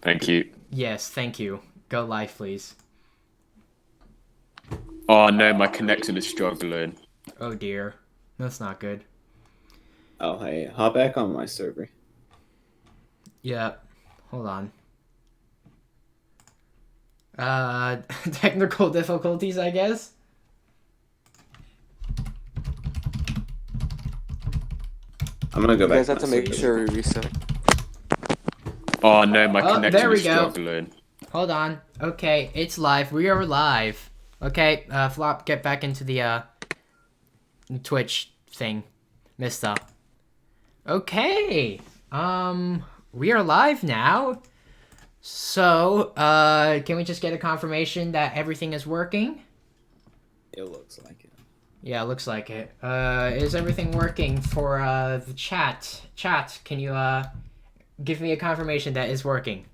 Thank you. Yes, thank you. Go live, please. Oh no, my connection is struggling. Oh dear. That's not good. Oh, hey, hop back on my server. Yeah. Hold on. Technical difficulties, I guess? I'm gonna go You back guys to have my to make server. sure we reset. Oh no, my Oh, there connection we is go. struggling. Hold on. Okay, it's live. We are live. Okay, Flop, get back into the, Twitch thing. Mister. Okay. We are live now. So, can we just get a confirmation that everything is working? It looks like it. Yeah, looks like it. Is everything working for, the chat? Chat, can you, give me a confirmation that is working?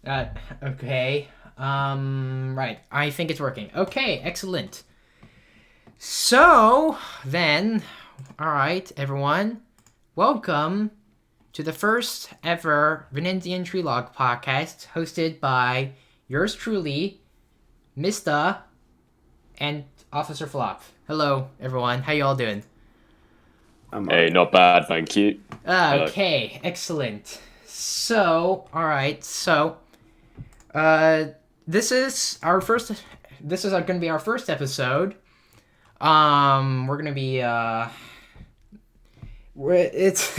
Okay. Right. I think it's working. Okay, excellent. So, then, alright, everyone. Welcome to the first ever Venezian Trilogue podcast hosted by yours truly, Mr. and Officer Flop. Hello, everyone. How you all doing? Hey, not bad, thank you. Okay, excellent. So, alright, so, this is going to be our first episode. We're going to be, it's,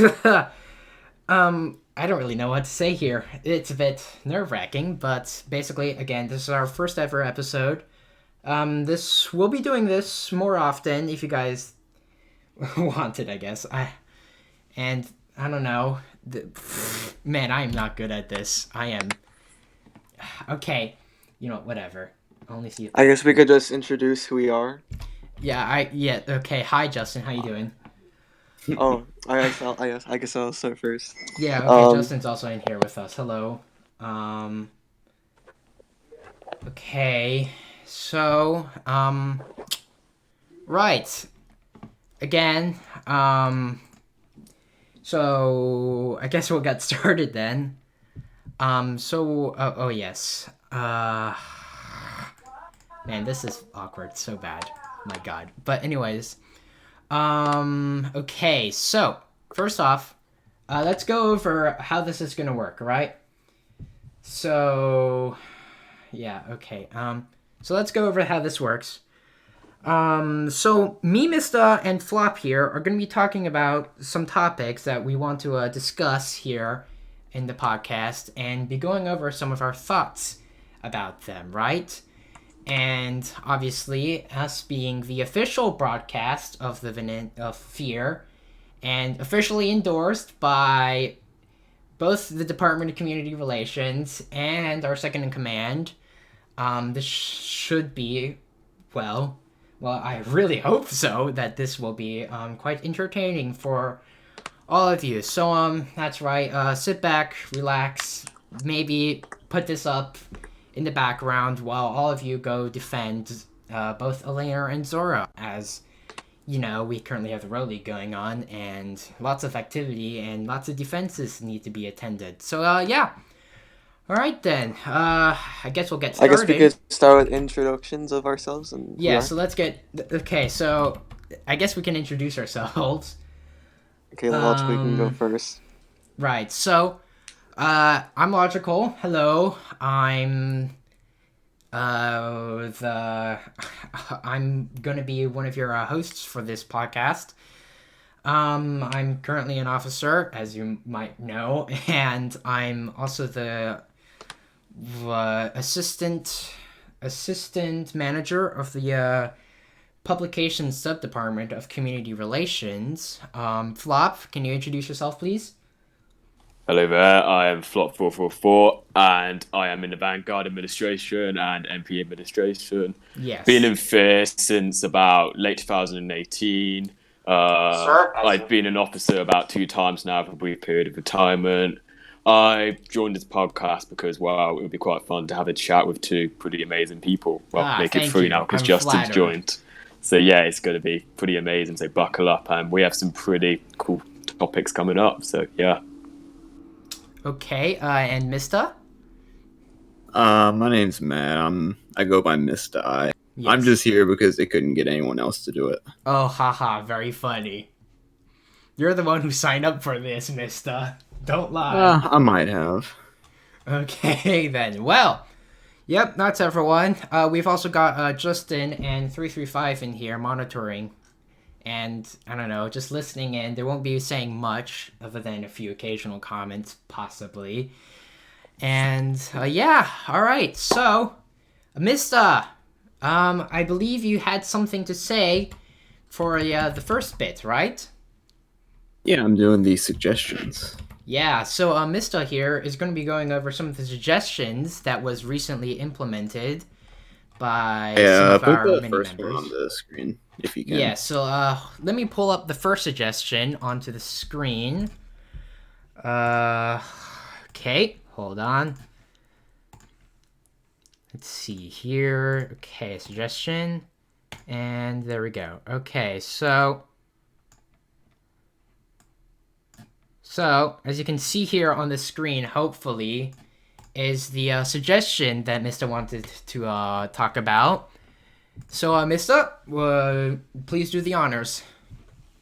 I don't really know what to say here. It's a bit nerve-wracking, but basically, again, this is our first ever episode. We'll be doing this more often if you guys want it, I guess. I don't know. Man, I am not good at this. I am. Okay, you know, whatever. Only see. I guess we could just introduce who we are. Yeah. Okay. Hi, Justin. How you doing? Oh, I guess I'll start first. Yeah. Okay. Justin's also in here with us. Hello. Okay. So. Right. Again. So I guess we'll get started then. Oh yes. Man, this is awkward. So bad. My God. But anyways. Okay. So first off, let's go over how this is gonna work, right? So, yeah. Okay. So let's go over how this works. So me, Mista, and Flop here are going to be talking about some topics that we want to discuss here in the podcast and be going over some of our thoughts about them, right? And obviously, us being the official broadcast of the of F.E.A.R. and officially endorsed by both the Department of Community Relations and our second in command, this should be, well, I really hope so, that this will be quite entertaining for all of you. So, that's right. Sit back, relax, maybe put this up in the background while all of you go defend both Elena and Zora, as, you know, we currently have the Row League going on, and lots of activity and lots of defenses need to be attended. So, yeah. Alright then, I guess we'll get started. I guess we could start with introductions of ourselves and Yeah, so let's get... Okay, so I guess we can introduce ourselves. Okay, Logical, you can go first. Right, so, I'm Logical. Hello, I'm gonna be one of your hosts for this podcast. I'm currently an officer, as you might know, and I'm also the assistant manager of the publications sub-department of community relations. Flop, can you introduce yourself, please? Hello there, I am Flop444 and I am in the Vanguard Administration and MP Administration. Yes. Been in F.E.A.R. since about late 2018. I've been an officer about 2 times now for a brief period of retirement. I joined this podcast because, well, it would be quite fun to have a chat with 2 pretty amazing people. Well, make it 3 now because Justin's flattered. joined. So, yeah, it's going to be pretty amazing. So, buckle up. And we have some pretty cool topics coming up. So, yeah. Okay, and Mista? My name's Matt. I go by Mr. I. I'm Yes. just here because they couldn't get anyone else to do it. Oh, haha, very funny. You're the one who signed up for this, Mista. Don't lie. I might have. Okay, then. Well, yep, that's everyone. We've also got Justin and 335 in here monitoring. And, I don't know, just listening in. They won't be saying much other than a few occasional comments, possibly. And, yeah, alright, so, Mista, I believe you had something to say for the first bit, right? Yeah, I'm doing these suggestions. Yeah, so Mista here is going to be going over some of the suggestions that was recently implemented by some Yeah, of put our the mini first one members. on the screen if you can. Yeah, so let me pull up the first suggestion onto the screen. Okay, hold on. Let's see here. Okay, suggestion. And there we go. Okay, so as you can see here on the screen, hopefully, is the suggestion that Mr. wanted to talk about. So, Mr., please do the honors.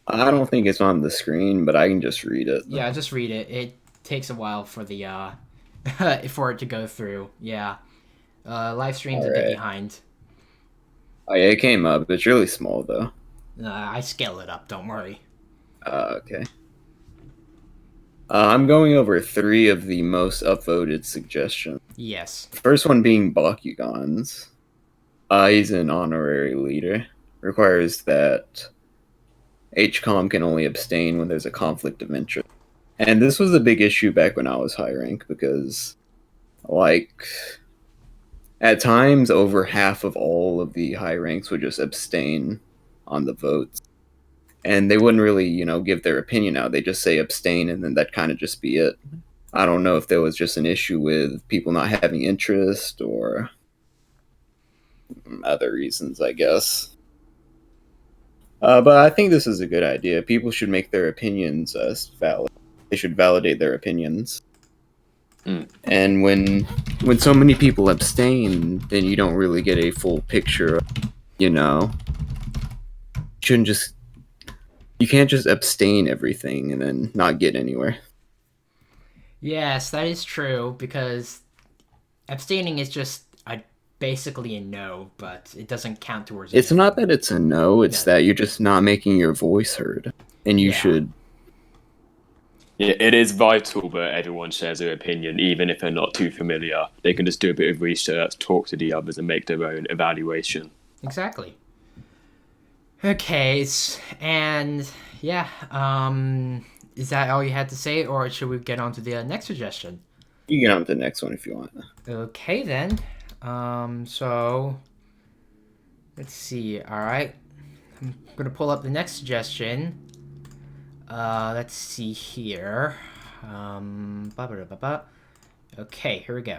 I don't think it's on the screen, but I can just read it. Yeah, just read it. It takes a while for the for it to go through. Yeah, live stream's a bit Alright. behind. Oh yeah, it came up. It's really small though. I scale it up. Don't worry. Okay. I'm going over 3 of the most upvoted suggestions. Yes. First one being Bakugan's. He's an honorary leader. Requires that HCOM can only abstain when there's a conflict of interest. And this was a big issue back when I was high rank because, like, at times over half of all of the high ranks would just abstain on the votes. And they wouldn't really, give their opinion out. They just say abstain and then that kind of just be it. I don't know if there was just an issue with people not having interest or other reasons, I guess. But I think this is a good idea. People should make their opinions valid. They should validate their opinions. And when so many people abstain, then you don't really get a full picture. You can't just abstain everything and then not get anywhere. Yes, that is true because abstaining is just basically a no, but it doesn't count towards It's anything. not that it's a no, it's that you're just not making your voice heard. And you should. Yeah, it is vital that everyone shares their opinion, even if they're not too familiar. They can just do a bit of research, talk to the others, and make their own evaluation. Exactly. Okay, and yeah, is that all you had to say, or should we get on to the next suggestion? You get on to the next one if you want. Okay, then. So let's see. All right, I'm gonna pull up the next suggestion. Let's see here. Okay, here we go.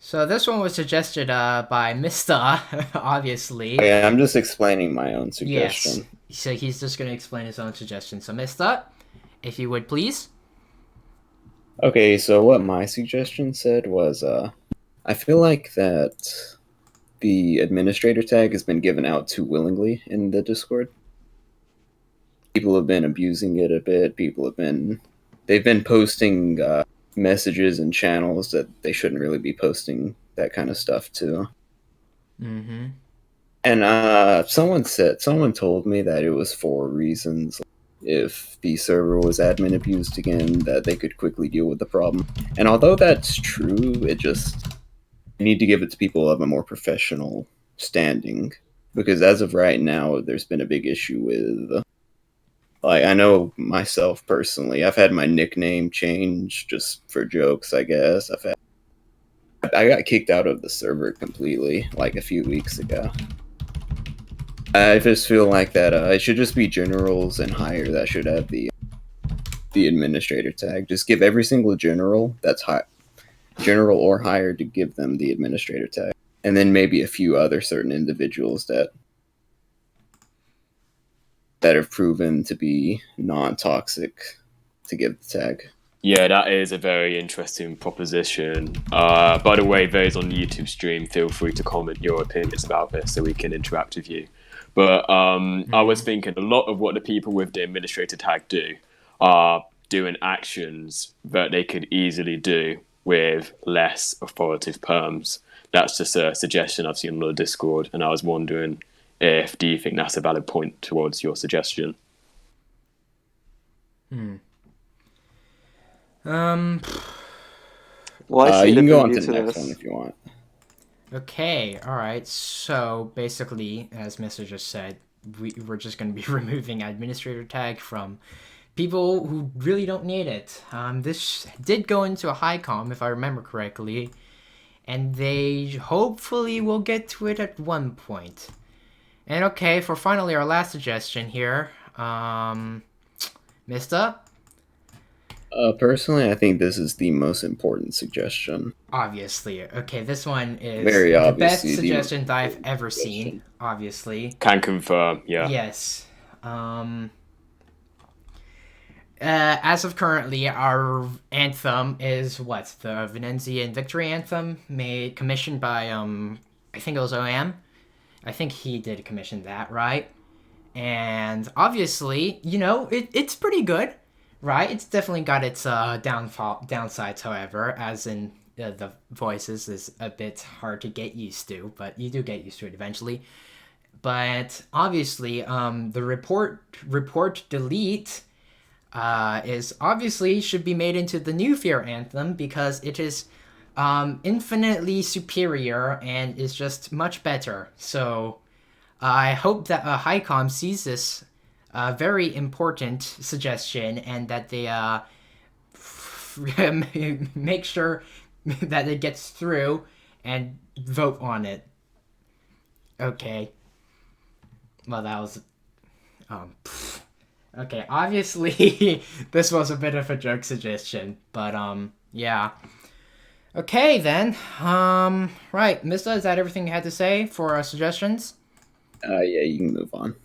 So this one was suggested by Mr. Obviously. Yeah, I'm just explaining my own suggestion. Yes. So he's just gonna explain his own suggestion. So Mr., if you would please. Okay, so what my suggestion said was, I feel like that the administrator tag has been given out too willingly in the Discord. People have been abusing it a bit. They've been posting messages and channels that they shouldn't really be posting that kind of stuff to. Mm-hmm. And someone told me that it was for reasons. If the server was admin abused again, that they could quickly deal with the problem. And although that's true, you need to give it to people of a more professional standing. Because as of right now, there's been a big issue with, like, I know myself personally, I've had my nickname changed just for jokes, I guess. I got kicked out of the server completely, like a few weeks ago. I just feel like that it should just be generals and higher that should have the administrator tag. Just give every single general that's general or higher to give them the administrator tag, and then maybe a few other certain individuals that have proven to be non-toxic to give the tag. Yeah, that is a very interesting proposition. By the way, those on the YouTube stream, feel free to comment your opinions about this so we can interact with you. But I was thinking a lot of what the people with the administrator tag do are doing actions that they could easily do with less authoritative perms. That's just a suggestion I've seen on the Discord, and I was wondering do you think that's a valid point towards your suggestion? Well, I see You the can go on to view the next this. one if you want. Okay, alright, so basically, as Mr. just said, we're just going to be removing administrator tag from people who really don't need it. This did go into a HiCom, if I remember correctly, and they hopefully will get to it at one point. And okay, for finally our last suggestion here, Mr.? Personally, I think this is the most important suggestion. Obviously. Okay, this one is Very the best obviously the suggestion most that I've important ever suggestion. seen, obviously. Can confirm, yeah. Yes. As of currently, our anthem is what? The Venezian Victory Anthem, commissioned by, I think it was OM. I think he did commission that, right? And obviously, it's pretty good, right? It's definitely got its downsides, however, as in the voices is a bit hard to get used to, but you do get used to it eventually. But obviously, the report delete is obviously should be made into the new F.E.A.R anthem because it is infinitely superior and is just much better. So I hope that HiCom sees this very important suggestion and that they make sure that it gets through and vote on it. Okay. Well, that was... Okay, obviously, this was a bit of a joke suggestion, but, yeah. Okay, then. Right, Mista, is that everything you had to say for our suggestions? Yeah, you can move on.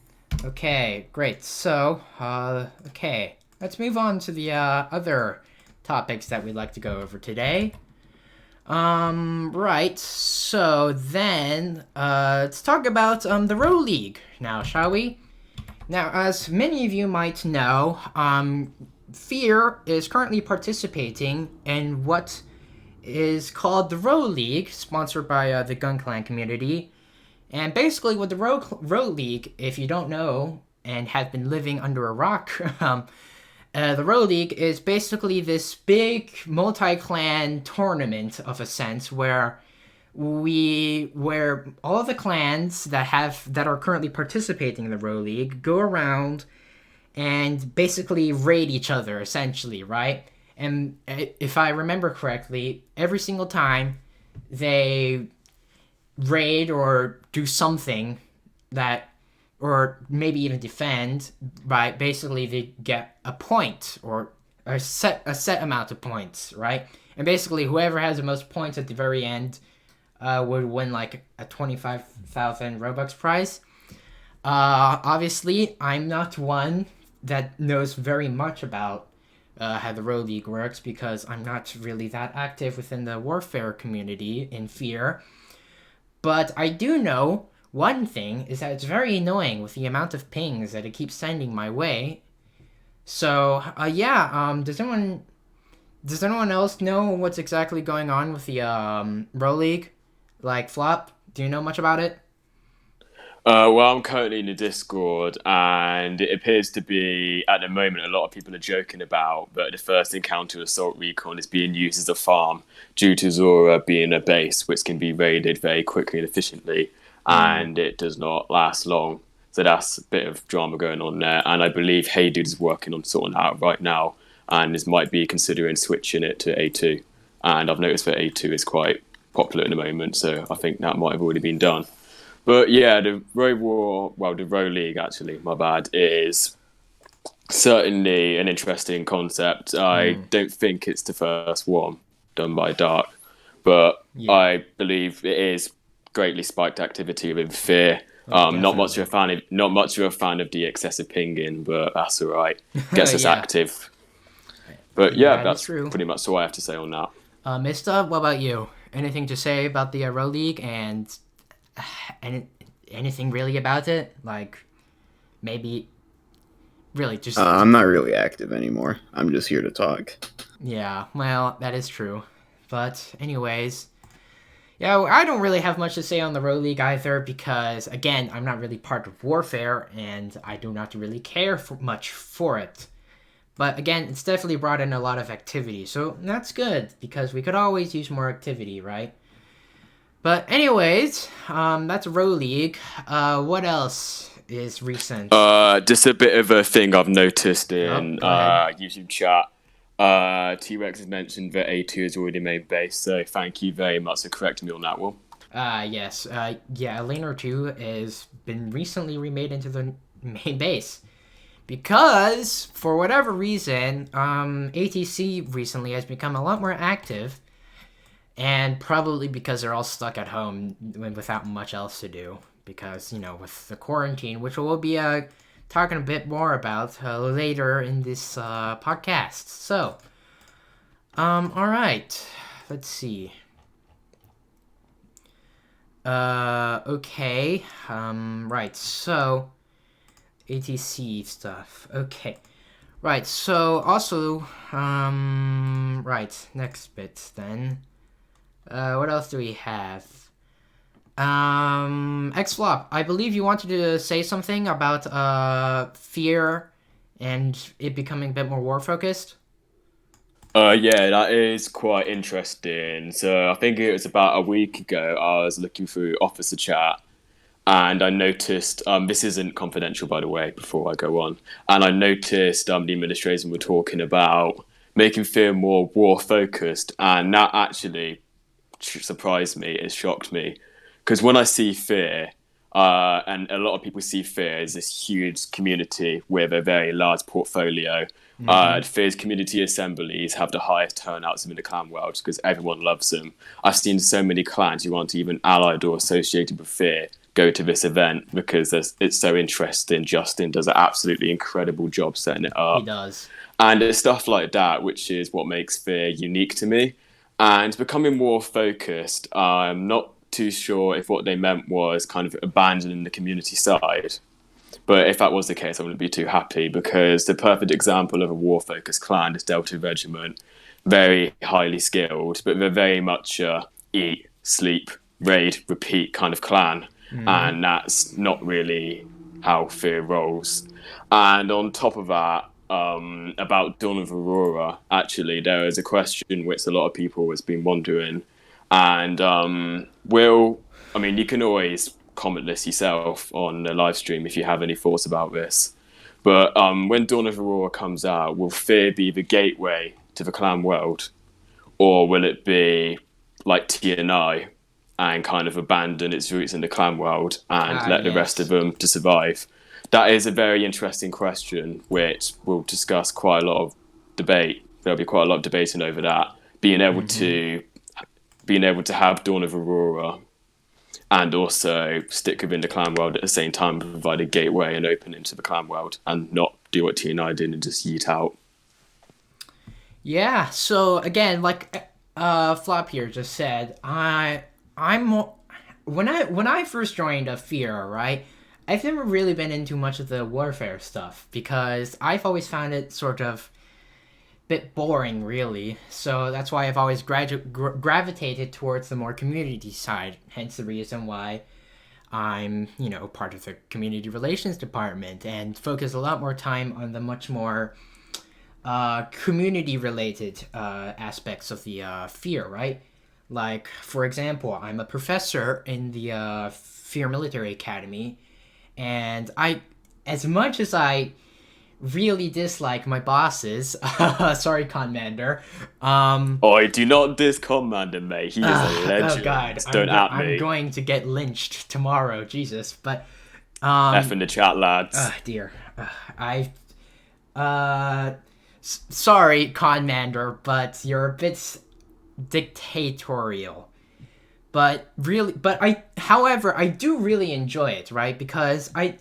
Okay, great. So, okay. Let's move on to the, other topics that we'd like to go over today. Right. So, then, let's talk about, the Row League now, shall we? Now, as many of you might know, F.E.A.R is currently participating in what is called the Row League, sponsored by the Gun Clan community. And basically, with the Row League, if you don't know and have been living under a rock, the Row League is basically this big multi-clan tournament of a sense where all of the clans that are currently participating in the Row League go around and basically raid each other, essentially, right? And if I remember correctly, every single time they raid or do something or maybe even defend, right? Basically, they get a point or a set amount of points, right? And basically, whoever has the most points at the very end would win like a 25,000 Robux prize. Obviously, I'm not one that knows very much about how the Row League works because I'm not really that active within the Warfare community in F.E.A.R. But I do know one thing is that it's very annoying with the amount of pings that it keeps sending my way. So, does anyone else know what's exactly going on with the Row League? Like, Flop, do you know much about it? Well, I'm currently in the Discord, and it appears to be, at the moment, a lot of people are joking about that the first encounter assault recon is being used as a farm due to Zora being a base, which can be raided very quickly and efficiently, and it does not last long. So that's a bit of drama going on there, and I believe Hey Dude is working on sorting that out right now, and might be considering switching it to A2. And I've noticed that A2 is quite popular at the moment, so I think that might have already been done. But yeah, the Row League, actually, my bad, is certainly an interesting concept. I don't think it's the first one done by Dark, but I believe it is greatly spiked activity with F.E.A.R. Not much of a fan of the excessive pinging, but that's all right. Gets us active. But yeah, That is that's true. pretty much all I have to say on that. Mista, what about you? Anything to say about the Row League and anything really about it? Like, maybe, really, just... I'm not really active anymore. I'm just here to talk. Yeah, well, that is true. But anyways, yeah, I don't really have much to say on the Row League either because, again, I'm not really part of Warfare and I do not really care much for it. But again, it's definitely brought in a lot of activity, so that's good because we could always use more activity, right? But anyways, that's Row League. What else is recent? Just a bit of a thing I've noticed in go ahead. YouTube chat. T-Rex has mentioned that A2 is already main base, so thank you very much for correcting me on that one. Yes. Yeah, Laner 2 has been recently remade into the main base. Because, for whatever reason, ATC recently has become a lot more active. And probably because they're all stuck at home without much else to do. Because, with the quarantine, which we'll be talking a bit more about later in this podcast. So, alright. Let's see. Okay. Right, so... ATC stuff. Okay. Right, so also, right, next bit then. What else do we have? X-Flop, I believe you wanted to say something about, F.E.A.R and it becoming a bit more war-focused? Yeah, that is quite interesting. So I think it was about a week ago, I was looking through officer chat, and I noticed, this isn't confidential, by the way, before I go on, and I noticed the administration were talking about making F.E.A.R more war-focused, and that actually surprised me, it shocked me, because when I see F.E.A.R, and a lot of people see F.E.A.R as this huge community with a very large portfolio, F.E.A.R's community assemblies have the highest turnouts in the clan world because everyone loves them. I've seen so many clans who aren't even allied or associated with F.E.A.R go to this event because it's so interesting. Justin does an absolutely incredible job setting it up. He does. And it's stuff like that, which is what makes F.E.A.R unique to me. And becoming more focused, I'm not too sure if what they meant was kind of abandoning the community side. But if that was the case, I wouldn't be too happy because the perfect example of a war-focused clan is Delta Regiment. Very highly skilled, but they're very much eat, sleep, raid, repeat kind of clan. And that's not really how F.E.A.R rolls. And on top of that, about Dawn of Aurora, actually, there is a question which a lot of people has been wondering. And you can always comment this yourself on the live stream if you have any thoughts about this. But when Dawn of Aurora comes out, will F.E.A.R be the gateway to the clan world? Or will it be like TNI and kind of abandon its roots in the clan world and let the rest of them to survive? That is a very interesting question, which we'll discuss quite a lot of debate. There'll be quite a lot of debating over that. Being able to have Dawn of Aurora and also stick within the clan world at the same time, provide a gateway and open into the clan world, and not do what TNI did and just yeet out. Yeah. So again, like Flop here just said, when I first joined F.E.A.R, right, I've never really been into much of the warfare stuff because I've always found it sort of a bit boring, really. So that's why I've always gravitated towards the more community side. Hence the reason why I'm, part of the community relations department and focus a lot more time on the much more community-related aspects of the F.E.A.R, right? Like, for example, I'm a professor in the F.E.A.R Military Academy, and as much as I really dislike my bosses, sorry, Commander. I do not diss Commander, mate. He is a legend. Oh God, Don't at me. I'm going to get lynched tomorrow, Jesus. But F in the chat, lads. Dear, sorry, Commander, but you're a bit dictatorial. However, I do really enjoy it, right? Because I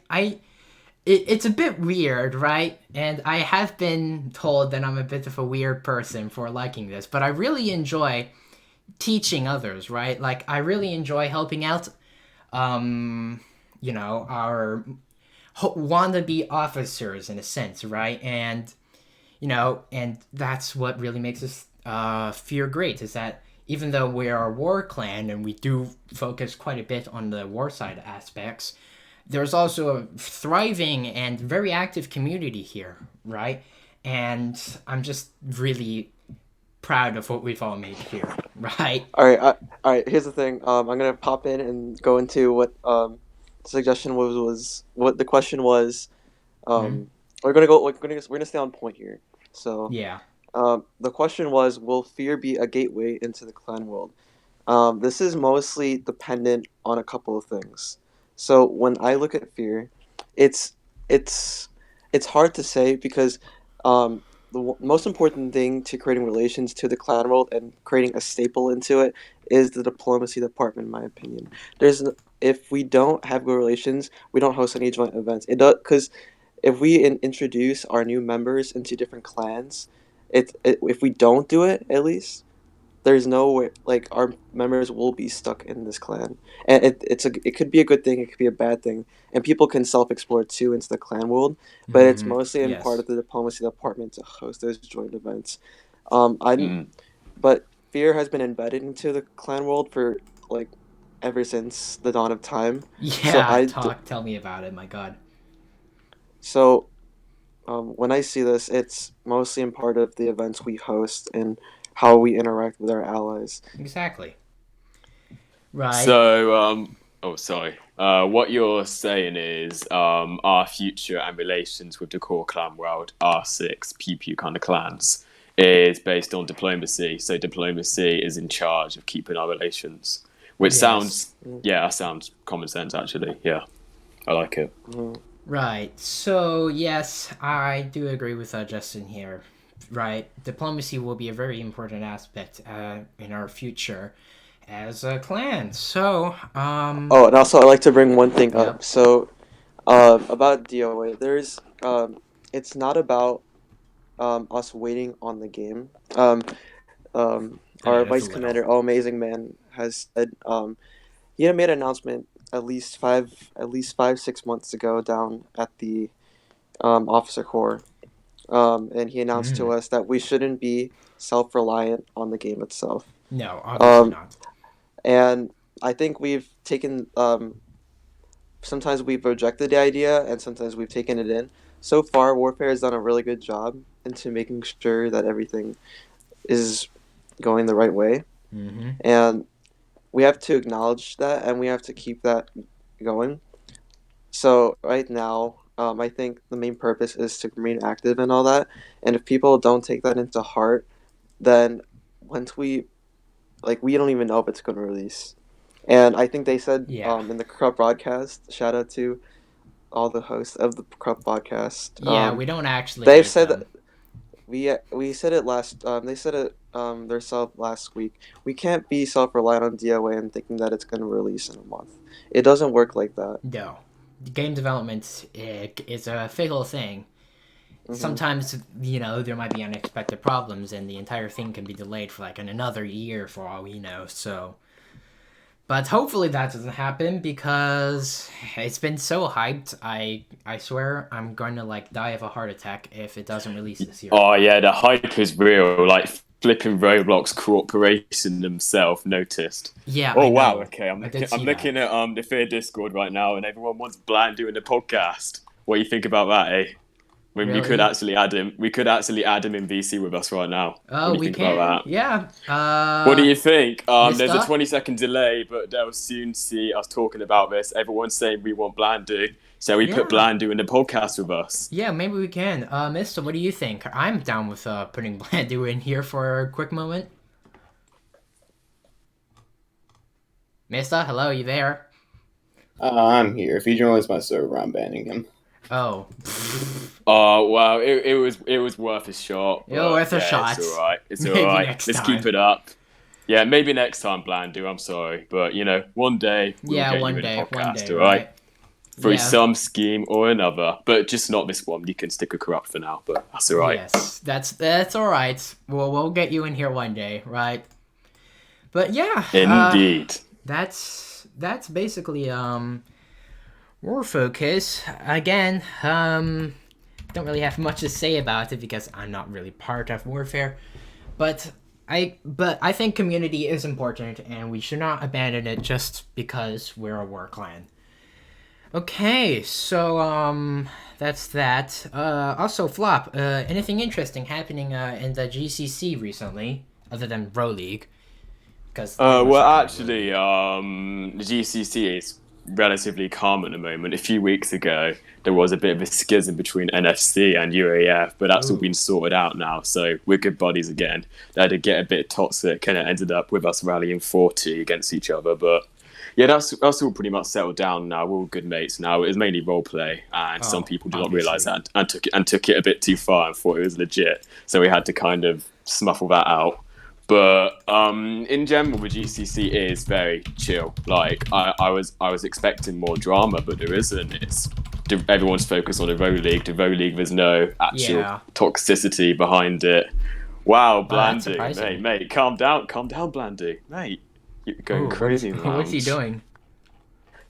it's a bit weird, right? And I have been told that I'm a bit of a weird person for liking this, but I really enjoy teaching others, right? Like, I really enjoy helping out, our wannabe officers in a sense, right? And, and that's what really makes us F.E.A.R great, is that even though we are a war clan and we do focus quite a bit on the war side aspects, there's also a thriving and very active community here, right? And I'm just really proud of what we've all made here, right? All right. Here's the thing. I'm gonna pop in and go into what the suggestion was what the question was. Mm-hmm. We're gonna stay on point here. So, Yeah. the question was, will fear be a gateway into the clan world? This is mostly dependent on a couple of things. So when I look at fear, it's it's it's hard to say because most important thing to creating relations to the clan world and creating a staple into it is the diplomacy department, in my opinion. If we don't have good relations, we don't host any joint events. It does because if we introduce our new members into different clans, if we don't do it at least there's no way like our members will be stuck in this clan and it could be a good thing, it could be a bad thing, and people can self-explore too into the clan world, but it's Mm-hmm. mostly in part Yes. of the diplomacy department to host those joint events. I Mm. But fear has been embedded into the clan world for like ever since the dawn of time. so Yeah. i d- Tell me about it. My God. so when I see this, it's mostly in part of the events we host and how we interact with our allies. Exactly. Right. So, oh, sorry. What you're saying is our future and relations with the core clan world, R6, PP kind of clans, is based on diplomacy. So, diplomacy is in charge of keeping our relations, which Yes. sounds, yeah, that sounds common sense, actually. Yeah, I like it. Mhm. Right. So yes, I do agree with Justin here. Right. Diplomacy will be a very important aspect in our future as a clan. So Oh, and also I like to bring one thing up. yep. So, about DOA, it's not about us waiting on the game. I mean, Our it's a vice little. commander, oh amazing man, has said he had made an announcement at least 5 6 months ago down at the officer corps, and he announced to Mm. us that we shouldn't be self reliant on the game itself. No, obviously Um, not. and I think we've taken sometimes we've rejected the idea and sometimes we've taken it in. So far, Warfare has done a really good job into making sure that everything is going the right way. Mm-hmm. And we have to acknowledge that and we have to keep that going. So, right now, I think the main purpose is to remain active and all that. And if people don't take that into heart, then once we don't even know if it's going to release. And I think they said Yeah. in the Corrupt broadcast, shout out to all the hosts of the Corrupt podcast. Yeah, we don't actually They've hate said that them. we said it last. They said it themselves last week. We can't be self-reliant on DOA and thinking that it's going to release in a month. It doesn't work like that. No. Game development is a fatal thing. Hmm. Sometimes, there might be unexpected problems and the entire thing can be delayed for like another year for all we know. So, but hopefully that doesn't happen because it's been so hyped. I swear I'm going to like die of a heart attack if it doesn't release this year. Oh, yeah, the hype is real. Like, flipping Roblox Corporation themselves noticed. Yeah, I Oh, wow, know. okay. I did I'm see that. looking at the Fear Discord right now, and everyone wants Bland doing the podcast. What do you think about that, eh? When we could Really? actually add him, in VC with us right now. What Oh, do you we think about can. that? Yeah. What do you think? There's a Mister? 20-second delay, but they'll soon see us talking about this. Everyone's saying we want Blandu, so we put Yeah. Blandu in the podcast with us. Yeah, maybe we can. Mister, what do you think? I'm down with putting Blandu in here for a quick moment. Mister, hello, you there? I'm here. If he joins my server, I'm banning him. Oh. Oh wow, it was worth a shot. Yo, But worth a yeah, shot. it's all right. It's all Maybe right. next Let's time. keep it up. Yeah, maybe next time, Blandu. I'm sorry, but one day we'll Yeah, get one you in a day, podcast. All right? right. through some scheme or another, but just not this one. You can stick a corrupt for now, but that's all right. Yes, that's all right. We'll get you in here one day, right? But yeah, Indeed. That's basically War Focus. Again, don't really have much to say about it because I'm not really part of Warfare, but I think community is important and we should not abandon it just because we're a war clan. Okay, so that's that. Also, Flop, anything interesting happening in the GCC recently other than Pro League? Well, actually, the GCC is relatively calm at the moment. A few weeks ago, there was a bit of a schism between NFC and UAF, but that's all been sorted out now, so we're good buddies again. They did get a bit toxic, and it ended up with us rallying 40 against each other, but yeah, that's all pretty much settled down now. We're all good mates now. It was mainly roleplay, and some people did not realise that and took it a bit too far and thought it was legit, so we had to kind of smuffle that out. But in general, the GCC is very chill. Like I was expecting more drama, but there isn't. Everyone's focused on the Row League. The Row League, there's no actual toxicity behind it. Wow, Blandy, mate, calm down, Blandy, mate. You're going crazy, man. What's he doing?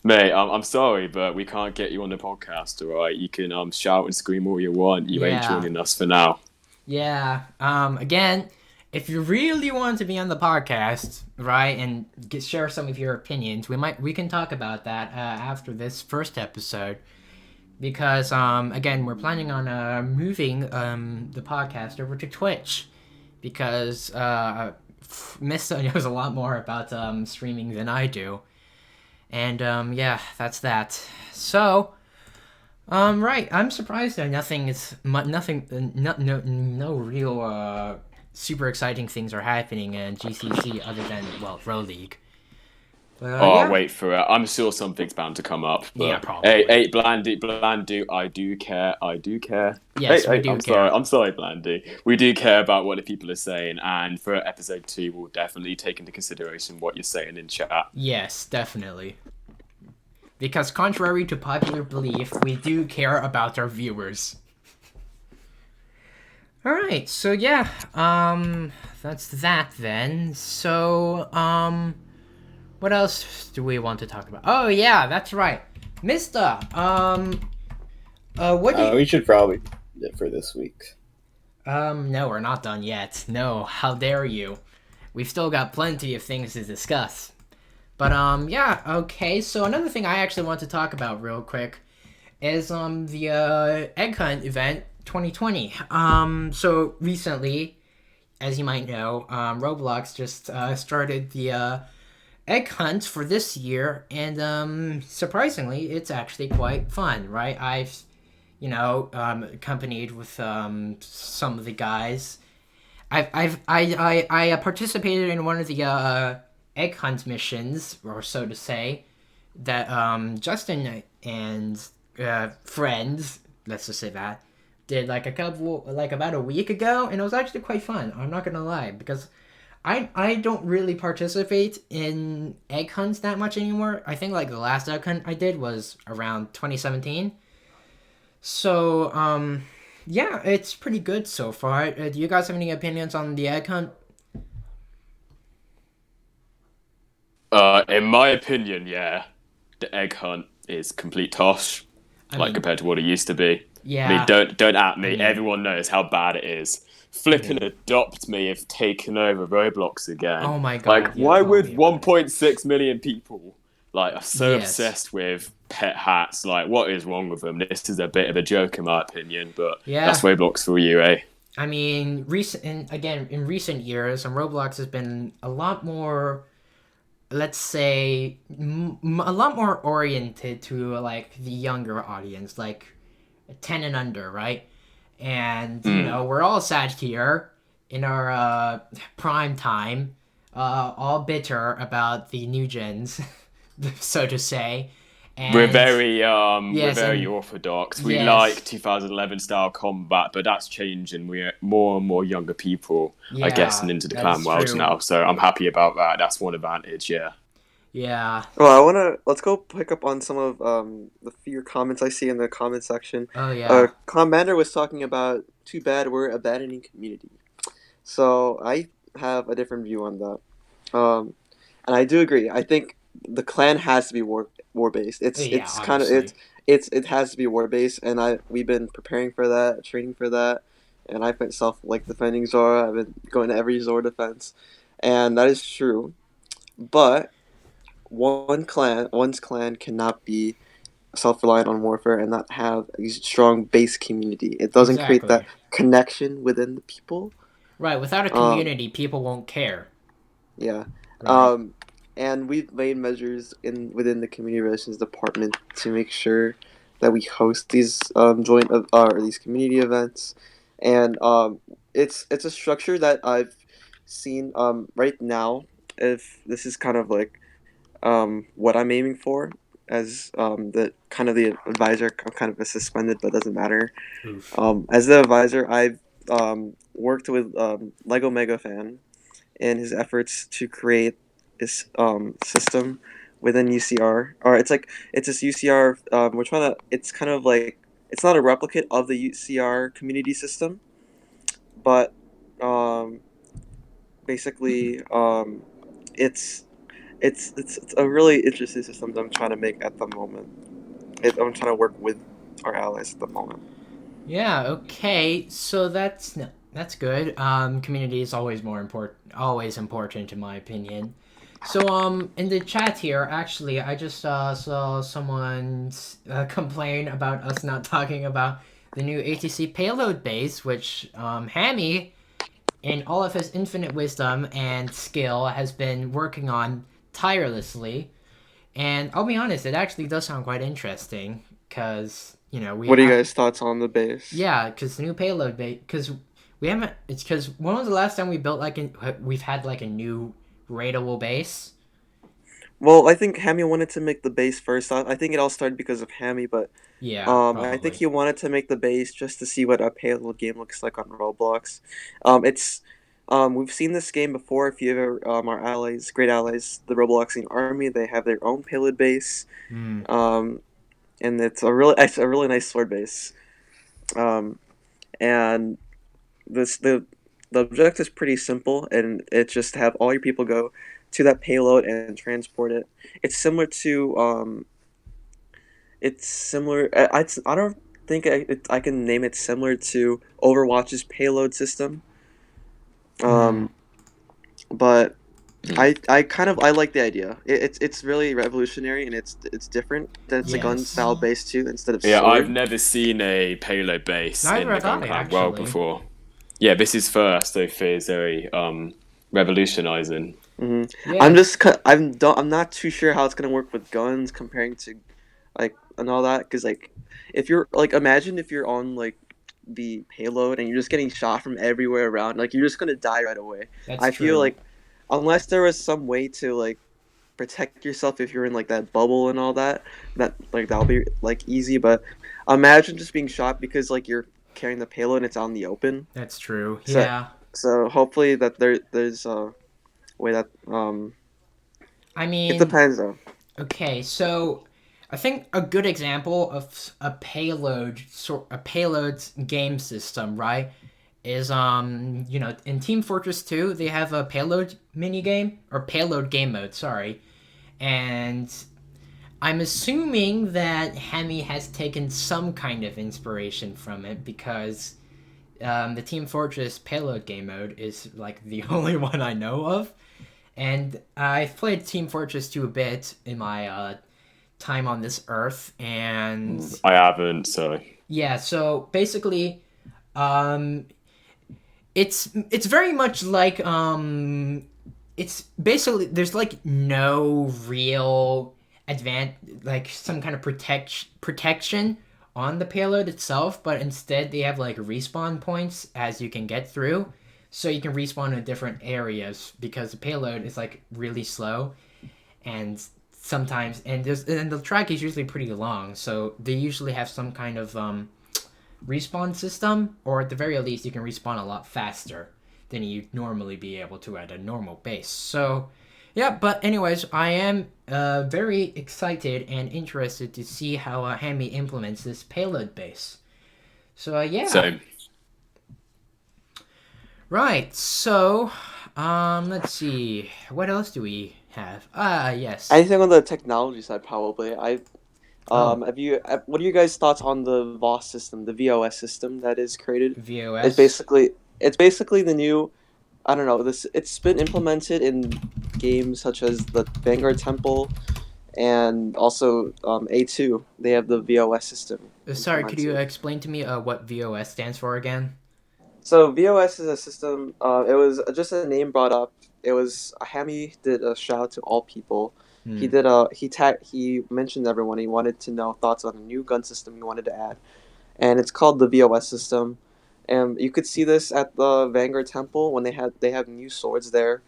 Mate, I'm sorry, but we can't get you on the podcast, all right? You can shout and scream all you want. You ain't joining us for now. Yeah. Again, if you really want to be on the podcast, right, and share some of your opinions, we can talk about that after this first episode, because again, we're planning on moving the podcast over to Twitch, because Mista knows a lot more about streaming than I do, and yeah, that's that. So, right, I'm surprised that no real super exciting things are happening in GCC other than, well, Pro League. Wait for it. I'm sure something's bound to come up. But yeah, probably. Hey, Blandy, I do care. Yes, we do care. I'm sorry, Blandy. We do care about what the people are saying, and for episode 2, we'll definitely take into consideration what you're saying in chat. Yes, definitely. Because contrary to popular belief, we do care about our viewers. Alright, so yeah, that's that then. So, what else do we want to talk about? Oh yeah, that's right. Mista, we should probably do it for this week. No, we're not done yet. No, how dare you. We've still got plenty of things to discuss. But, yeah, okay, so another thing I actually want to talk about real quick is, the, Egg Hunt event 2020. So recently, as you might know, Roblox just, started the, Egg Hunt for this year, and, surprisingly, it's actually quite fun, right? I've, accompanied with, some of the guys. I participated in one of the, Egg Hunt missions, or so to say, that Justin and friends, let's just say that, did about a week ago, and it was actually quite fun. I'm not gonna lie, because I don't really participate in Egg Hunts that much anymore. I think the last Egg Hunt I did was around 2017. So yeah, it's pretty good so far. Do you guys have any opinions on the Egg Hunt? In my opinion, yeah, the Egg Hunt is complete tosh, compared to what it used to be. Yeah. I mean, don't at me. Everyone knows how bad it is. Flipping Adopt Me have taken over Roblox again. Oh my god. Why would 1.6 million people are so obsessed with pet hats? What is wrong with them? This is a bit of a joke in my opinion, but that's Roblox for you, eh? I mean, in recent years, Roblox has been a lot more, let's say, a lot more oriented to the younger audience, 10 and under, right? And we're all sat here in our prime time, all bitter about the new gens, so to say. And we're very orthodox. We like 2011 style combat, but that's changing. We're more and more younger people are getting into the clan world now, so I'm happy about that. That's one advantage, yeah. Yeah. Well, let's go pick up on some of the few comments I see in the comment section. Oh yeah. Commander was talking about too bad we're abandoning community. So I have a different view on that. And I do agree. I think the clan has to be war based. Yeah, It's kind of obviously. it has to be war based, and we've been preparing for that, training for that, and I myself like defending Zora. I've been going to every Zora defense, and that is true. But one's clan cannot be self-reliant on warfare and not have a strong base community. It doesn't create that Exactly. connection within the people. Right, without a Um, community, people won't care. yeah. Right. Um, and we've made measures within the community relations department to make sure that we host these joint or these community events, and it's a structure that I've seen right now. If this is kind of like what I'm aiming for as the advisor, I'm kind of suspended, but doesn't matter. Oof. As the advisor, I've worked with Lego Mega Fan in his efforts to create this system within UCR. Or it's this UCR. We're trying to. It's kind of like it's not a replicate of the UCR community system, but um, basically it's it's a really interesting system that I'm trying to make at the moment. I'm trying to work with our allies at the moment. Yeah, okay. So that's good. Community is always important in my opinion. So in the chat here, actually, I just saw someone complain about us not talking about the new ATC payload base, which Hammy, in all of his infinite wisdom and skill, has been working on tirelessly. And I'll be honest, it actually does sound quite interesting because we What are you have guys' thoughts on the base? yeah, because the new payload base because we haven't. It's because when was the last time we built we've had like a new raidable base? Well, I think Hammy wanted to make the base first. I think it all started because of Hammy, but Yeah, I think probably. he wanted to make the base just to see what a payload game looks like on Roblox. It's we've seen this game before. If you ever our allies, great allies, the Robloxian army, they have their own payload base. Hmm. Um, and it's a really nice sword base. Um, and this the objective is pretty simple, and it's just to have all your people go to that payload and transport it. It's similar to it's similar. I don't think I can name it similar to Overwatch's payload system. Hmm. Um, but Mm. I like the idea. It's really revolutionary and it's different. That it's a gun Yes. style base too instead of Yeah, I've sword. never seen a payload base Neither in the have I Gunpowder world actually. before. Yeah, this is first, so F.E.A.R is very revolutionizing. hmm I'm Yes. just I'm not too sure how it's gonna work with guns comparing to like and all that because like if you're like imagine if you're on like the payload and you're just getting shot from everywhere around like you're just gonna die right away. That's I feel true. like unless there was some way to like protect yourself if you're in like that bubble and all that that'll be like easy, but imagine just being shot because like you're carrying the payload and it's out in the open. That's true. So Yeah. so hopefully that there's a way that I it mean, depends though. okay, so I think a good example of a payload game system, right? Is in Team Fortress 2 they have a payload mini game or payload game mode, sorry. And I'm assuming that Hemi has taken some kind of inspiration from it because the Team Fortress payload game mode is like the only one I know of. And I've played Team Fortress 2 a bit in my time on this earth, and I haven't, so yeah, so basically, um, it's very much like it's basically there's like no real like some kind of protection on the payload itself, but instead they have like respawn points as you can get through, so you can respawn in different areas because the payload is like really slow and sometimes and the track is usually pretty long, so they usually have some kind of respawn system, or at the very least you can respawn a lot faster than you'd normally be able to at a normal base. So Yeah, but anyways, I am very excited and interested to see how Hami implements this payload base. So yeah. So Right, so let's see. What else do we have? Yes. Anything on the technology side, probably. Oh, What are you guys' thoughts on the VOS system, the VOS system that is created? It's VOS. basically it's basically the new. I don't know. This it's been implemented in games such as the Vanguard Temple and also A2. They have the VOS system Sorry, could you implemented. explain to me what VOS stands for again? So VOS is a system. It was just a name brought up. It was Hami did a shout out to all people. Hmm. He mentioned everyone. He wanted to know thoughts on a new gun system he wanted to add, and it's called the VOS system. And you could see this at the Vanguard Temple when they have new swords there,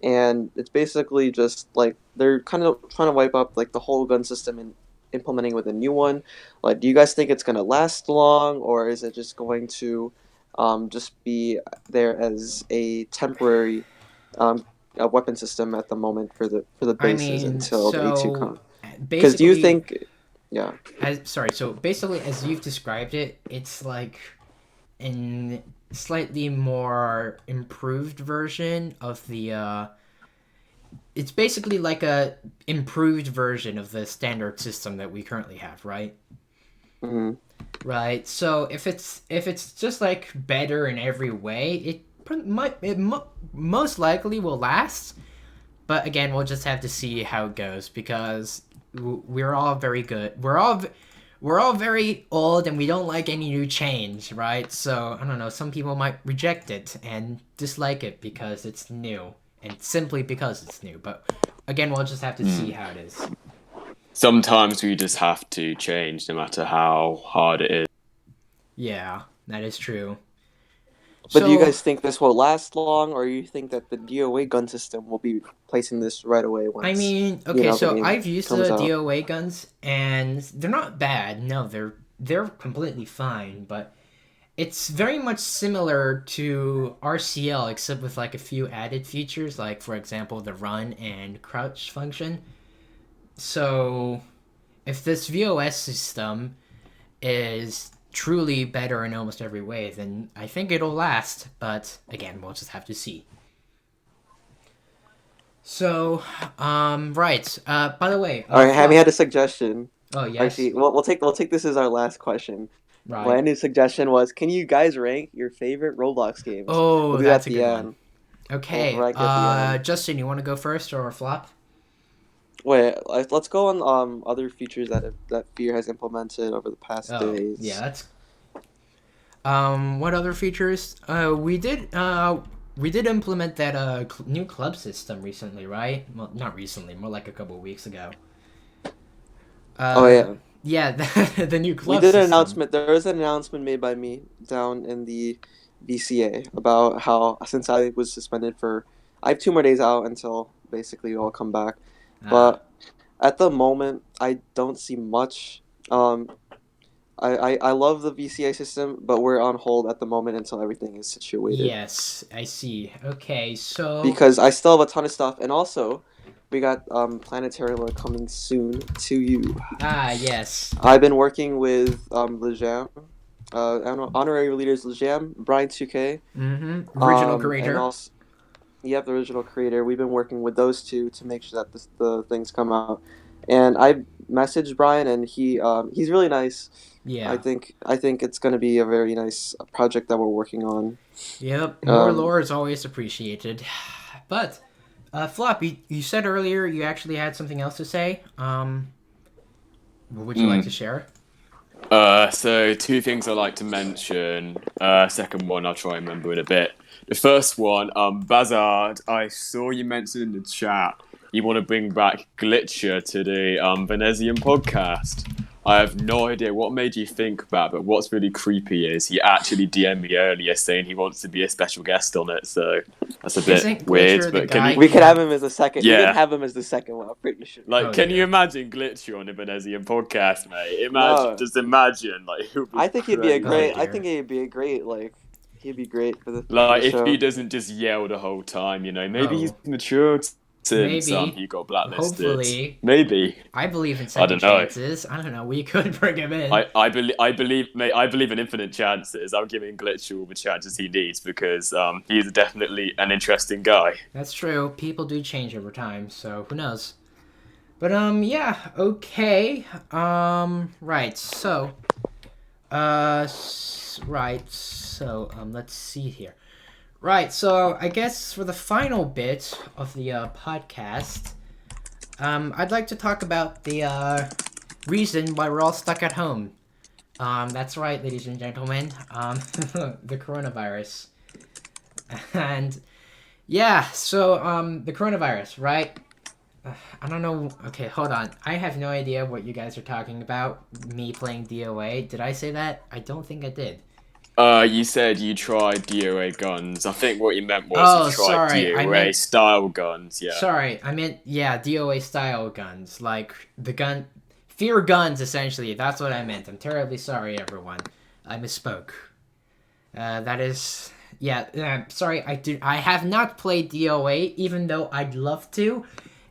and it's basically just like they're kind of trying to wipe up like the whole gun system and implementing with a new one. Like, do you guys think it's gonna last long, or is it just going to just be there as a temporary a weapon system at the moment for the I bases mean, until the A2 so come? Because do you basically, think, yeah, so basically, as you've described it, it's like a slightly more improved version of the. It's basically like a improved version of the standard system that we currently have, right? hmm Right. So if it's just like better in every way, most likely will last. But again, we'll just have to see how it goes because we're all very good. We're all very old and we don't like any new change, right? So I don't know. Some people might reject it and dislike it because it's new and simply because it's new. But again, we'll just have to see how it is. sometimes we just have to change, no matter how hard it is. Yeah, that is true. But do you So guys think this will last long, or you think that the DOA gun system will be placing this right away I once, mean, okay, the so game I've used comes the out? DOA guns, and they're not bad. No, they're completely fine, but it's very much similar to RCL, except with like a few added features, like for example the run and crouch function. So if this VOS system is truly better in almost every way, then I think it'll last. But again, we'll just have to see. So, right. By the way, All right, Hammy Flop. had a suggestion. Oh yes. Actually, we'll take this as our last question. My Right. new suggestion was, can you guys rank your favorite Roblox games? We'll Oh, do that at that's a the good one. end. We'll Okay. rank at the end. Justin, you want to go first or Flop? Wait, let's go on other features that Fear has implemented over the past Oh, yeah. days. That's. What other features? We did implement that new club system recently, right? Well, not recently, more like a couple of weeks ago. Oh Uh, yeah, yeah, the new we club did an system. announcement. There was an announcement made by me down in the VCA about how since I was suspended for, I have 2 more days out until basically I'll come back. Ah, But at the moment, I don't see much. Um, I love the VCA system, but we're on hold at the moment until everything is situated. yes, I see. Okay, so Because I still have a ton of stuff, and also we got Planetary Lore coming soon to you. yes. I've been working with Lejam, honorary leaders Lejam, Brian 2K, Mm-hmm. Original and creator. also yep, the original creator. We've been working with those two to make sure that the things come out. And I messaged Brian, and he's really nice. Yeah. I think it's going to be a very nice project that we're working on. Yep. More Um, lore is always appreciated. But, Flop, you said earlier you actually had something else to say. What would you like to Mm. share? So two things I like to mention. Second one, I'll try and remember in a bit. The first one, Bazard, I saw you mentioned in the chat you want to bring back Glitcher to the Venezian podcast. I have no idea what made you think that, but what's really creepy is he actually DM'd me earlier saying he wants to be a special guest on it, so that's a bit Isn't weird. Glitcher the But can guy you, we who could have had. him as the second. We can yeah, have him as the second one. I'm pretty sure. like, Oh, can you dear. imagine Glitcher on the Venezian podcast, mate? No, Just imagine, like, it would be I think he'd be a Oh, crazy. great. I dear. think he'd be a great like. He'd be great for the Like, if he show. doesn't just yell the whole time, maybe he's Oh. matured since Maybe. he got blacklisted. Hopefully. Maybe. I believe in I second don't know. chances. I don't know. We could bring him in. I believe, mate. I believe in infinite chances. I'm giving Glitch all the chances he needs because he's definitely an interesting guy. That's true. People do change over time, so who knows? But yeah, okay. Right. So, let's see here. Right. So I guess for the final bit of the podcast, I'd like to talk about the reason why we're all stuck at home. That's right, ladies and gentlemen. The coronavirus. And yeah, so the coronavirus, right? I don't know. Okay, hold on. I have no idea what you guys are talking about. Me playing DOA. Did I say that? I don't think I did. You said you tried DOA guns. I think what you meant was you tried DOA style guns. Yeah. Sorry, I meant DOA style guns, like the gun, F.E.A.R guns. Essentially, that's what I meant. I'm terribly sorry, everyone. I misspoke. That is. Yeah, sorry, I have not played DOA, even though I'd love to.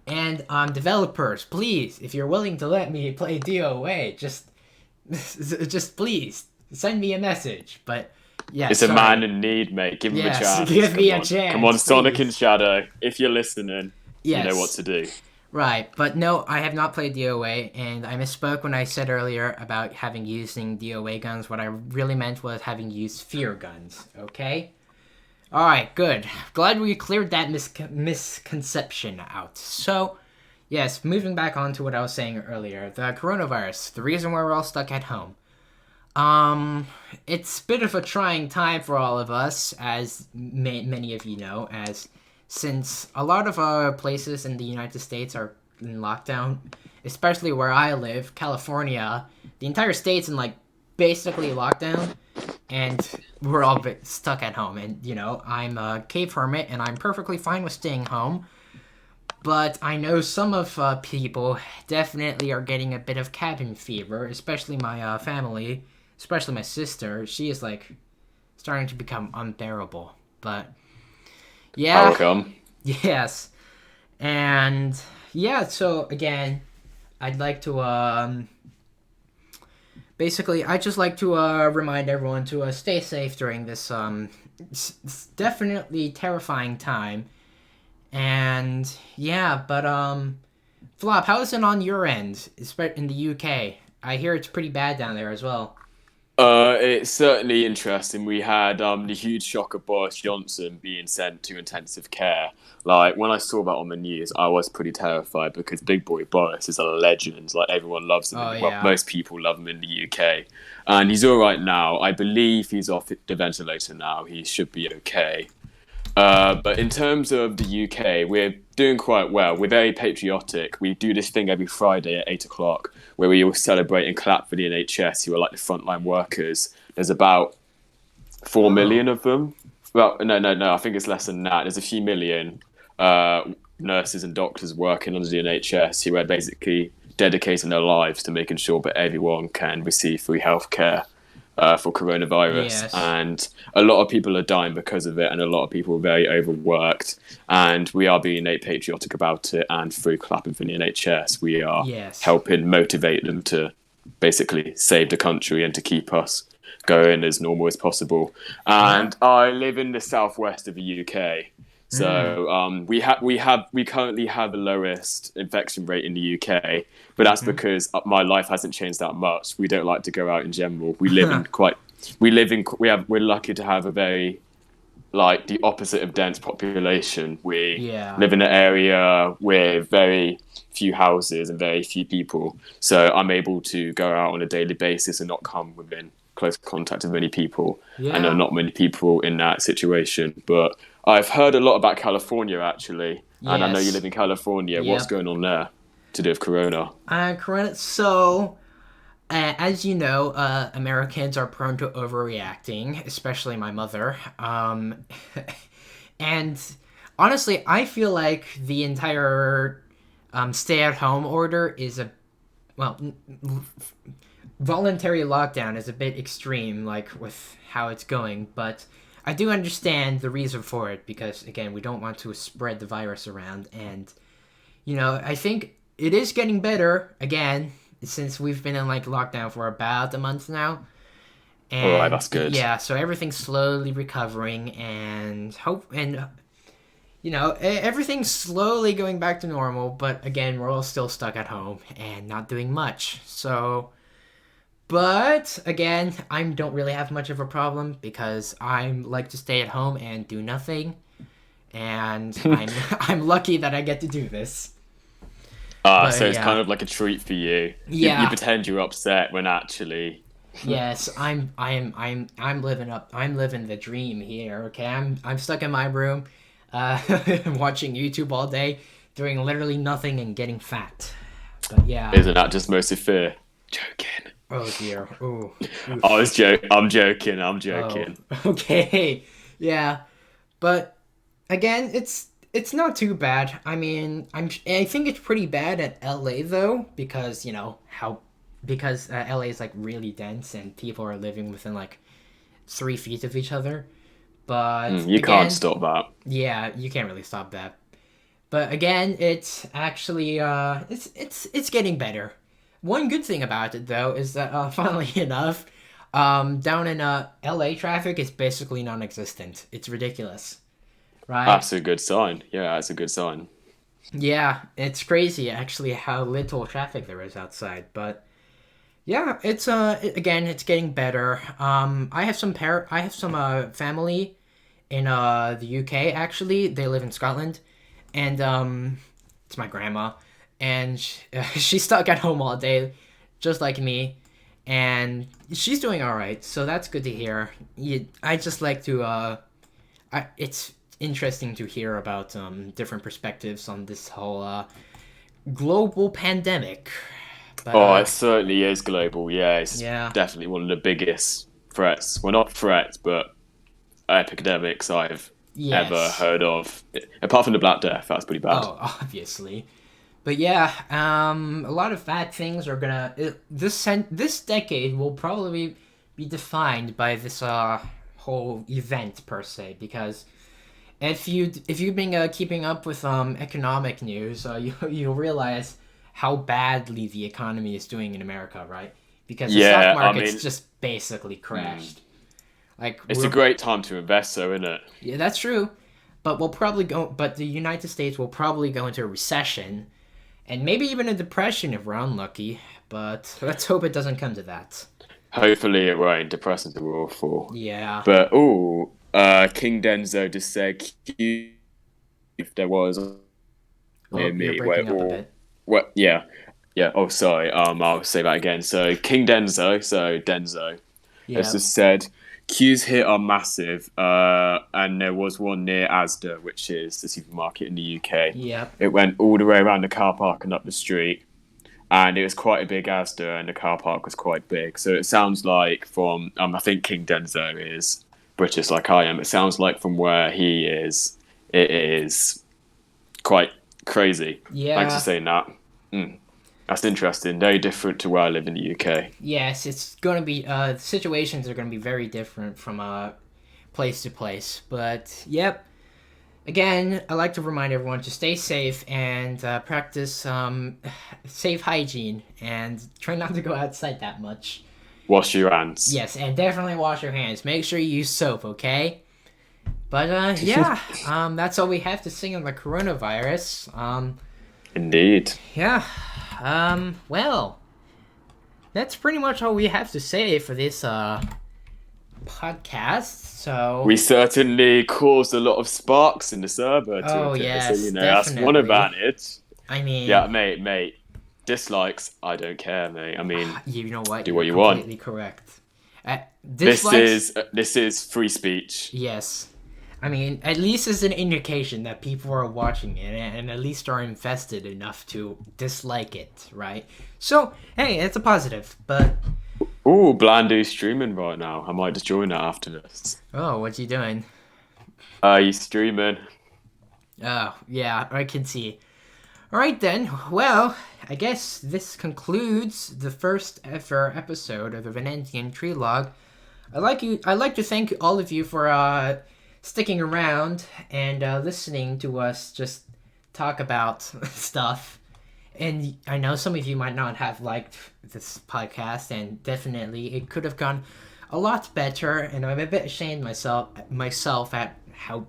And developers, please, if you're willing to let me play DOA, just please send me a message. But yeah, it's a man in need, mate. Give him a chance. Give me a chance. Come on, please. Sonic and Shadow, if you're listening, you know what to do. Right, but no, I have not played DOA, and I misspoke when I said earlier about using DOA guns. What I really meant was having used F.E.A.R guns. Okay. Alright, good. Glad we cleared that misconception out. So, yes, moving back on to what I was saying earlier. The coronavirus, the reason why we're all stuck at home. It's a bit of a trying time for all of us, as many of you know, since a lot of places in the United States are in lockdown, especially where I live, California. The entire state's in, basically lockdown. And we're all stuck at home. And, I'm a cave hermit, and I'm perfectly fine with staying home. But I know some of people definitely are getting a bit of cabin fever, especially my family, especially my sister. She is, starting to become unbearable. But, yeah. How come? Yes. And, yeah, so, again, I'd like to, basically, I'd just like to remind everyone to stay safe during this definitely terrifying time. And yeah, but Flop, how is it on your end, in the UK? I hear it's pretty bad down there as well. It's certainly interesting. We had the huge shock of Boris Johnson being sent to intensive care. When I saw that on the news, I was pretty terrified because Big Boy Boris is a legend. Everyone loves him. Well, most people love him in the UK. And he's all right now. I believe he's off the ventilator now. He should be okay. But in terms of the UK, we're doing quite well. We're very patriotic. We do this thing every Friday at 8 o'clock where we all celebrate and clap for the NHS, who are the frontline workers. There's about 4 million of them. Well, no, I think it's less than that. There's a few million nurses and doctors working under the NHS who are basically dedicating their lives to making sure that everyone can receive free healthcare for coronavirus. Yes. And a lot of people are dying because of it, and a lot of people are very overworked, and we are being patriotic about it, and through clapping for the NHS we are helping motivate them to basically save the country and to keep us going as normal as possible. And I live in the southwest of the UK, so we currently have the lowest infection rate in the UK, but that's because my life hasn't changed that much. We don't like to go out in general. We live we're lucky to have a very the opposite of dense population. We live in an area with very few houses and very few people, so I'm able to go out on a daily basis and not come within close contact with many people. And there are not many people in that situation, but I've heard a lot about California, actually, and I know you live in California. What's going on there to do with Corona? So, as you know, Americans are prone to overreacting, especially my mother. And honestly, I feel like the entire stay-at-home order is voluntary lockdown is a bit extreme, with how it's going, but I do understand the reason for it because, again, we don't want to spread the virus around. And, I think it is getting better, again, since we've been in, lockdown for about a month now. And, All right, that's good. Yeah, so everything's slowly recovering and everything's slowly going back to normal. But, again, we're all still stuck at home and not doing much. So... But, again, I don't really have much of a problem because I like to stay at home and do nothing. And I'm lucky that I get to do this. So it's kind of like a treat for you. Yeah. You pretend you're upset when actually... Yes, I'm living the dream here, okay? I'm stuck in my room, watching YouTube all day, doing literally nothing and getting fat. But yeah. Isn't that just mostly fear? Joking. Oh dear. Ooh. I'm joking. Oh, okay. Yeah. But again, it's not too bad. I mean, I think it's pretty bad at LA though because, because LA is like really dense and people are living within like 3 feet of each other. But you can't stop that. Yeah, you can't really stop that. But again, it's actually it's getting better. One good thing about it, though, is that, funnily enough, down in LA, traffic is basically non-existent. It's ridiculous, right? That's a good sign. Yeah, that's a good sign. Yeah, it's crazy, actually, how little traffic there is outside. But, yeah, it's, again, it's getting better. I have some family in the UK, actually. They live in Scotland. And it's my grandma. And she's stuck at home all day, just like me. And she's doing all right, so that's good to hear. I just like to... it's interesting to hear about different perspectives on this whole global pandemic. But, it certainly is global, yeah. It's definitely one of the biggest threats. Well, not threats, but epidemics I've ever heard of. Apart from the Black Death, that's pretty bad. Oh, obviously. But yeah, a lot of bad things are gonna... This decade will probably be defined by this whole event, per se, because if you've been keeping up with economic news, you'll realize how badly the economy is doing in America, right? Because the stock market's just basically crashed. It's a great time to invest, though, isn't it? Yeah, that's true. But the United States will probably go into a recession. And maybe even a depression if we're unlucky, but let's hope it doesn't come to that. Hopefully it won't. Depressants are awful. Yeah. But, King Denzo just said if there was... You're breaking up a bit. What? Yeah. Oh, sorry. I'll say that again. So, King Denzo, has just said... Queues here are massive, and there was one near Asda, which is the supermarket in the UK. Yep. It went all the way around the car park and up the street, and it was quite a big Asda, and the car park was quite big. So it sounds like from, I think King Denzo is British like I am, it sounds like from where he is, it is quite crazy. Yeah. Thanks for saying that. That's interesting. Very different to where I live in the UK. Yes, it's going to be... situations are going to be very different from place to place. But, yep. Again, I like to remind everyone to stay safe and practice safe hygiene. And try not to go outside that much. Wash your hands. Yes, and definitely wash your hands. Make sure you use soap, okay? But, that's all we have to sing on the coronavirus. Indeed. Yeah. Well, that's pretty much all we have to say for this podcast. So we certainly caused a lot of sparks in the server. Yes, so, that's one advantage. I mean, yeah, mate. Dislikes, I don't care, mate. I mean, you know what? Do what you want. Completely correct. This is free speech. Yes. I mean, at least it's an indication that people are watching it and at least are invested enough to dislike it, right? So, hey, it's a positive, but... Ooh, Blandy's streaming right now. I might just join that after this. Oh, what's he doing? He's streaming. Oh, yeah, I can see. Alright then, well, I guess this concludes the first ever episode of the Venezian Trilogue. I'd like to thank all of you for sticking around and listening to us just talk about stuff. And I know some of you might not have liked this podcast, and definitely it could have gone a lot better. And I'm a bit ashamed myself at how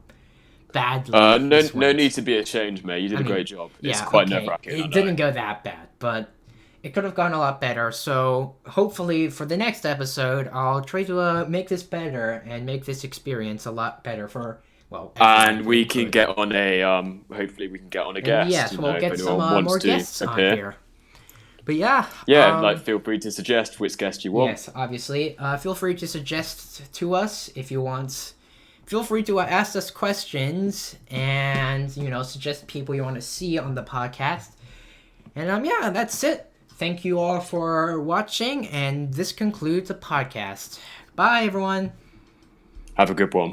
badly this No went. need to be ashamed, mate. You did a great job. It's Yeah, quite okay. nerve-wracking. It didn't go that bad, but it could have gone a lot better. So hopefully for the next episode, I'll try to make this better and make this experience a lot better for and we can get on a hopefully we can get on a guest. Yes, we'll get some more guests on here. But yeah, feel free to suggest which guest you want. Yes, obviously. Feel free to suggest to us if you want. Feel free to ask us questions and suggest people you want to see on the podcast. And that's it. Thank you all for watching, and this concludes the podcast. Bye, everyone. Have a good one.